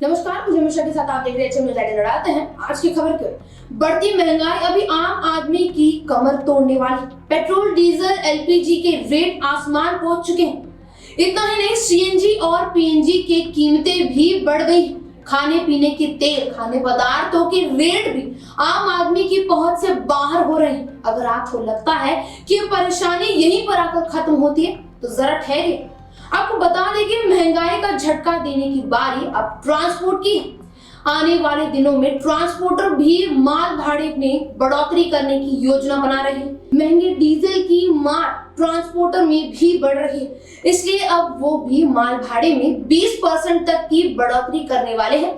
नमस्कार, मुझे मिश्रा के साथ आप देख रहे हैं न्यूज़ लाइव लड़ाते हैं। आज की खबर की बढ़ती महंगाई अभी आम आदमी की कमर तोड़ने वाली। पेट्रोल, डीजल, एलपीजी के रेट आसमान पहुंच चुके हैं। इतना ही नहीं, सीएनजी और पीएनजी की कीमतें भी बढ़ गई। खाने पीने के तेल, खाने पदार्थों के रेट भी आम आदमी की पहुंच से बाहर हो रहे हैं। अगर आपको लगता है कि ये परेशानी यहीं पर आकर खत्म होती है तो जरा ठहरिए। आपको बता दें कि महंगाई का झटका देने की बारी अब ट्रांसपोर्ट की। आने वाले दिनों में ट्रांसपोर्टर भी माल भाड़े में बढ़ोतरी करने की योजना बना रहे हैं। महंगे डीजल की मार ट्रांसपोर्टर में भी बढ़ रही है, इसलिए अब वो भी माल भाड़े में 20% तक की बढ़ोतरी करने वाले हैं।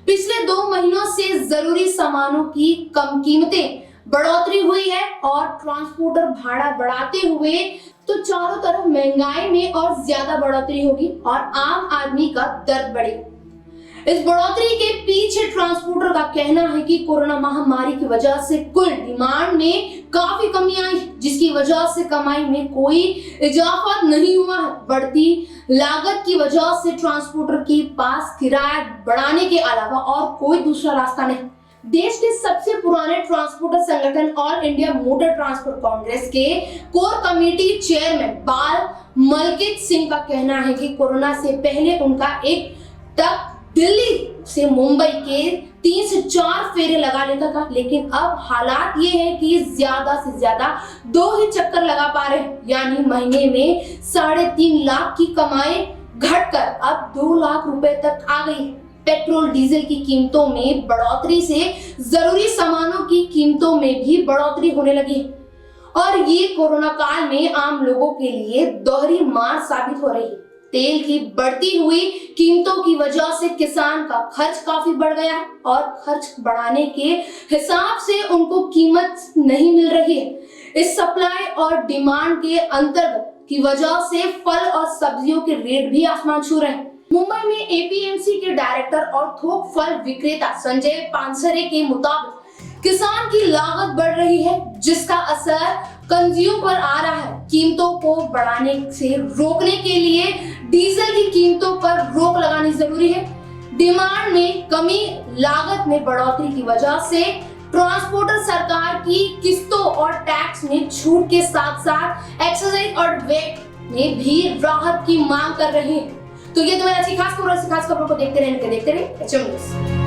पिछले 2 महीनों से जरूरी सामानों की कम कीमतें बढ़ोतरी हुई है और ट्रांसपोर्टर भाड़ा बढ़ाते हुए तो चारों तरफ महंगाई में और ज्यादा बढ़ोतरी होगी और आम आदमी का दर्द बढ़ेगा। इस बढ़ोतरी के पीछे ट्रांसपोर्टर का कहना है कि कोरोना महामारी की वजह से कुल डिमांड में काफी कमी आई, जिसकी वजह से कमाई में कोई इजाफा नहीं हुआ है। बढ़ती लागत की वजह से ट्रांसपोर्टर के पास किराया बढ़ाने के अलावा और कोई दूसरा रास्ता नहीं। देश के सबसे पुराने ट्रांसपोर्टर संगठन all India motor transport Congress के कोर कमेटी चेयरमैन बाल मलकित सिंह का कहना है कि कोरोना से पहले उनका एक ट्रक दिल्ली से मुंबई के 3 से 4 फेरे लगा लेता था, लेकिन अब हालात ये है कि ज्यादा से ज्यादा 2 ही चक्कर लगा पा रहे हैं। यानी महीने में 3.5 लाख की कमाई घटकर अब 2 लाख रुपए तक आ गई। पेट्रोल डीजल की कीमतों में बढ़ोतरी से जरूरी सामानों की कीमतों में भी बढ़ोतरी होने लगी है और ये कोरोना काल में आम लोगों के लिए दोहरी मार साबित हो रही है। तेल की बढ़ती हुई कीमतों की वजह से किसान का खर्च काफी बढ़ गया है और खर्च बढ़ाने के हिसाब से उनको कीमत नहीं मिल रही है। इस सप्लाई और डिमांड के अंतर्गत की वजह से फल और सब्जियों के रेट भी आसमान छू रहे हैं। मुंबई में एपीएमसी के डायरेक्टर और थोक फल विक्रेता संजय पानसरे के मुताबिक किसान की लागत बढ़ रही है, जिसका असर कंज्यूमर पर आ रहा है। कीमतों को बढ़ाने से रोकने के लिए डीजल की कीमतों पर रोक लगानी जरूरी है। डिमांड में कमी, लागत में बढ़ोतरी की वजह से ट्रांसपोर्टर सरकार की किस्तों और टैक्स में छूट के साथ साथ एक्साइज और वेट में भी राहत की मांग कर रहे हैं। तो ये तो मेरी अच्छी खास खबरों को देखते रहे एचएम न्यूज़।